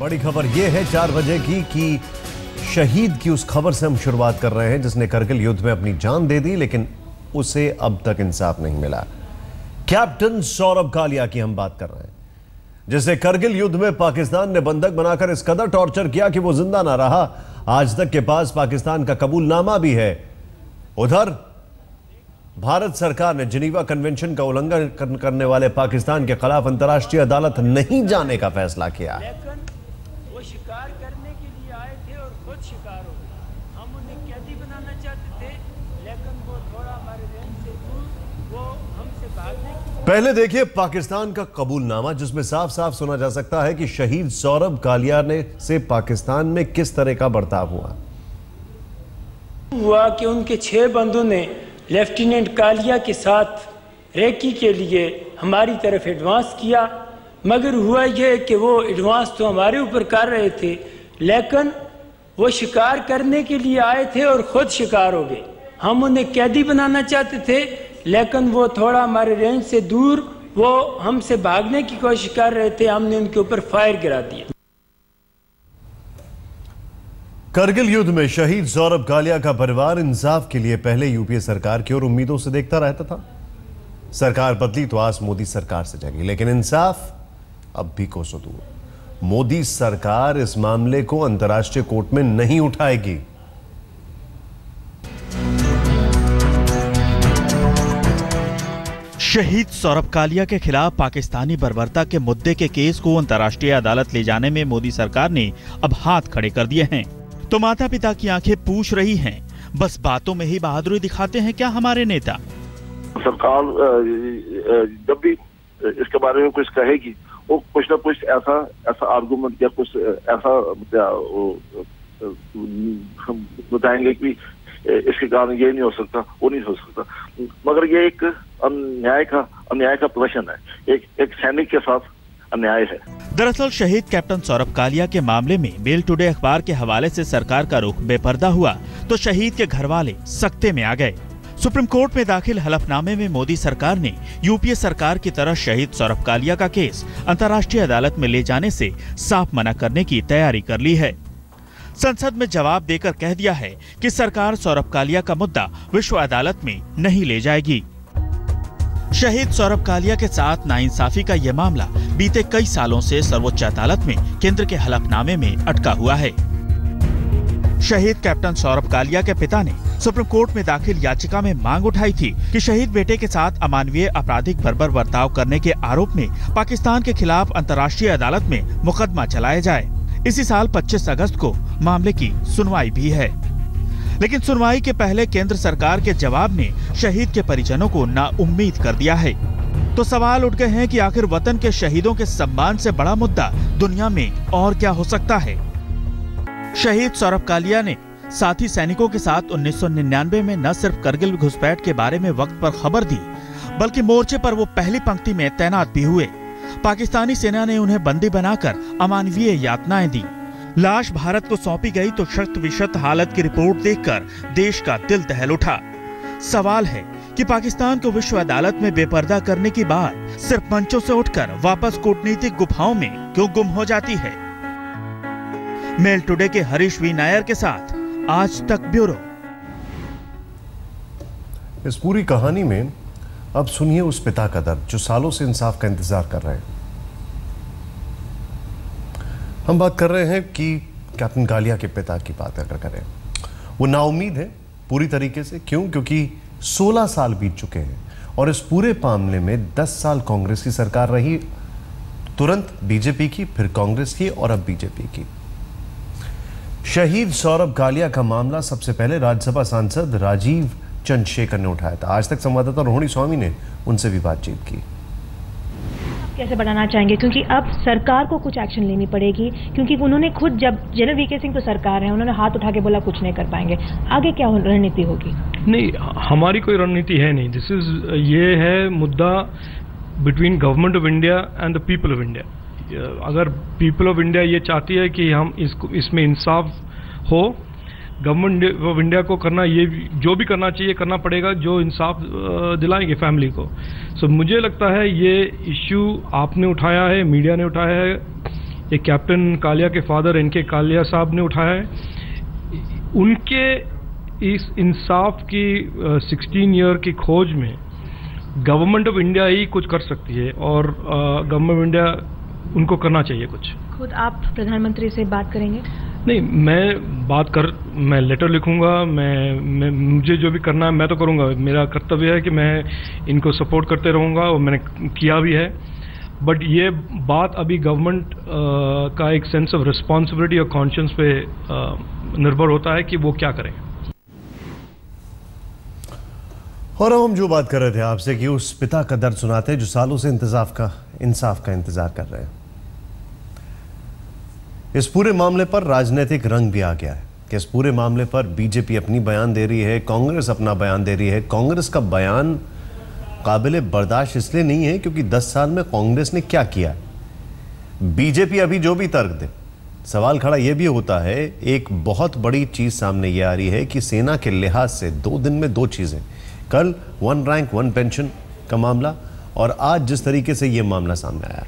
बड़ी खबर यह है 4 बजे की कि शहीद की उस खबर से हम शुरुआत कर रहे हैं जिसने करगिल युद्ध में अपनी जान दे दी, लेकिन उसे अब तक इंसाफ नहीं मिला। कैप्टन सौरभ कालिया की हम बात कर रहे हैं, जिसे करगिल युद्ध में पाकिस्तान ने बंधक बनाकर इस कदर टॉर्चर किया कि वो जिंदा ना रहा। आज तक के पास पाकिस्तान का कबूलनामा भी है। उधर भारत सरकार ने जिनीवा कन्वेंशन का उल्लंघन करने वाले पाकिस्तान के खिलाफ अंतर्राष्ट्रीय अदालत नहीं जाने का फैसला किया। वो शिकार करने के लिए आए थे और खुद शिकार हो गए। हम उन्हें कैदी बनाना चाहते थे, लेकिन वो थोड़ा हमारे रेंज से दूर, वो हमसे भागने की। पहले देखिए पाकिस्तान का कबूलनामा, जिसमें साफ साफ सुना जा सकता है कि शहीद सौरभ कालिया ने से पाकिस्तान में किस तरह का बर्ताव हुआ कि उनके 6 बंधुओं ने लेफ्टिनेंट कालिया के साथ रेकी के लिए हमारी तरफ एडवांस किया, मगर हुआ यह कि वो एडवांस तो हमारे ऊपर कर रहे थे, लेकिन वो शिकार करने के लिए आए थे और खुद शिकार हो गए। हम उन्हें कैदी बनाना चाहते थे, लेकिन वो थोड़ा हमारे रेंज से दूर, वो हमसे भागने की कोशिश कर रहे थे। हमने उनके ऊपर फायर गिरा दिया। करगिल युद्ध में शहीद सौरभ कालिया का परिवार इंसाफ के लिए पहले यूपीए सरकार की ओर उम्मीदों से देखता रहता था। सरकार बदली तो आस मोदी सरकार से जगी, लेकिन इंसाफ अब भी कोसों दूर। मोदी सरकार इस मामले को अंतर्राष्ट्रीय कोर्ट में नहीं उठाएगी। शहीद सौरभ कालिया के खिलाफ पाकिस्तानी बर्बरता के मुद्दे के केस को अंतर्राष्ट्रीय अदालत ले जाने में मोदी सरकार ने अब हाथ खड़े कर दिए हैं। तो माता पिता की आंखें पूछ रही हैं, बस बातों में ही बहादुरी दिखाते हैं क्या हमारे नेता? सरकार जब भी इसके बारे में कुछ कहेगी, वो कुछ ना कुछ ऐसा आर्गुमेंट या कुछ ऐसा बताएंगे कि इसके कारण ये नहीं हो सकता, वो नहीं हो सकता। मगर ये एक अन्याय का प्रदर्शन है, एक सैनिक के साथ अन्याय है। दरअसल शहीद कैप्टन सौरभ कालिया के मामले में मेल टुडे अखबार के हवाले से सरकार का रुख बेपर्दा हुआ तो शहीद के घर वाले सख्ते में आ गए। सुप्रीम कोर्ट में दाखिल हलफनामे में मोदी सरकार ने यूपीए सरकार की तरह शहीद सौरभ कालिया का केस अंतर्राष्ट्रीय अदालत में ले जाने से साफ मना करने की तैयारी कर ली है। संसद में जवाब देकर कह दिया है कि सरकार सौरभ कालिया का मुद्दा विश्व अदालत में नहीं ले जाएगी। शहीद सौरभ कालिया के साथ नाइंसाफी का यह मामला बीते कई सालों से सर्वोच्च अदालत में केंद्र के हलफनामे में अटका हुआ है। शहीद कैप्टन सौरभ कालिया के पिता ने सुप्रीम कोर्ट में दाखिल याचिका में मांग उठाई थी कि शहीद बेटे के साथ अमानवीय आपराधिक बर्बर बर्ताव करने के आरोप में पाकिस्तान के खिलाफ अंतर्राष्ट्रीय अदालत में मुकदमा चलाया जाए। इसी साल 25 अगस्त को मामले की सुनवाई भी है, लेकिन सुनवाई के पहले केंद्र सरकार के जवाब ने शहीद के परिजनों को नाउम्मीद कर दिया है। तो सवाल उठ गए हैं कि आखिर वतन के शहीदों के सम्मान से बड़ा मुद्दा दुनिया में और क्या हो सकता है। शहीद सौरभ कालिया ने साथी सैनिकों के साथ 1999 में न सिर्फ करगिल घुसपैठ के बारे में वक्त पर खबर दी, बल्कि मोर्चे पर वो पहली पंक्ति में तैनात भी हुए। पाकिस्तानी सेना ने उन्हें बंदी बनाकर अमानवीय यातनाएं दी। लाश भारत को सौंपी गई तो शत विशत हालत की रिपोर्ट देखकर देश का दिल दहल उठा। सवाल है कि पाकिस्तान को विश्व अदालत में बेपर्दा करने की बात सिर्फ मंचों से उठकर वापस कूटनीतिक गुफाओं में क्यों गुम हो जाती है? मेल टुडे के हरीश वी नायर के साथ आज तक ब्यूरो। इस पूरी कहानी में अब सुनिए उस पिता का दर्द जो सालों से इंसाफ का इंतजार कर रहे हैं। हम बात कर रहे हैं कि कैप्टन कालिया के पिता की बात अगर करें, वो नाउम्मीद है पूरी तरीके से। क्यों? क्योंकि 16 साल बीत चुके हैं और इस पूरे मामले में 10 साल कांग्रेस की सरकार रही, तुरंत बीजेपी की, फिर कांग्रेस की और अब बीजेपी की। शहीद सौरभ कालिया का मामला सबसे पहले राज्यसभा सांसद राजीव चंद्रशेखर ने उठाया था। आज तक संवाददाता रोहिणी स्वामी ने उनसे भी बातचीत की। कैसे बढ़ाना चाहेंगे, क्योंकि अब सरकार को कुछ एक्शन लेनी पड़ेगी, क्योंकि उन्होंने खुद, जब जनरल वीके सिंह तो सरकार है, उन्होंने हाथ उठा के बोला कुछ नहीं कर पाएंगे। आगे क्या रणनीति होगी? नहीं, हमारी कोई रणनीति है नहीं। ये है मुद्दा between government of India and the people of India. अगर पीपल ऑफ इंडिया ये चाहती है कि हम इसमें इंसाफ हो, गवर्नमेंट ऑफ इंडिया को करना, ये जो भी करना चाहिए करना पड़ेगा, जो इंसाफ दिलाएंगे फैमिली को। सो मुझे लगता है ये इश्यू आपने उठाया है, मीडिया ने उठाया है, ये कैप्टन कालिया के फादर एनके कालिया साहब ने उठाया है। उनके इस इंसाफ की 16 ईयर की खोज में गवर्नमेंट ऑफ इंडिया ही कुछ कर सकती है और गवर्नमेंट ऑफ इंडिया उनको करना चाहिए कुछ। खुद आप प्रधानमंत्री से बात करेंगे? नहीं, मैं लेटर लिखूंगा, मुझे जो भी करना है मैं तो करूंगा। मेरा कर्तव्य है कि मैं इनको सपोर्ट करते रहूंगा और मैंने किया भी है। बट ये बात अभी गवर्नमेंट का एक सेंस ऑफ रिस्पॉन्सिबिलिटी और कॉन्शियंस पे निर्भर होता है कि वो क्या करें। और हम जो बात कर रहे थे आपसे कि उस पिता का दर्द सुनाते हैं जो सालों से इंसाफ का इंतजार कर रहे हैं। इस पूरे मामले पर राजनीतिक रंग भी आ गया है कि इस पूरे मामले पर बीजेपी अपनी बयान दे रही है, कांग्रेस अपना बयान दे रही है। कांग्रेस का बयान काबिले बर्दाश्त इसलिए नहीं है क्योंकि 10 साल में कांग्रेस ने क्या किया। बीजेपी अभी जो भी तर्क दे, सवाल खड़ा यह भी होता है, एक बहुत बड़ी चीज सामने यह आ रही है कि सेना के लिहाज से 2 दिन में 2 चीजें, कल 1 रैंक 1 पेंशन का मामला और आज जिस तरीके से यह मामला सामने आया।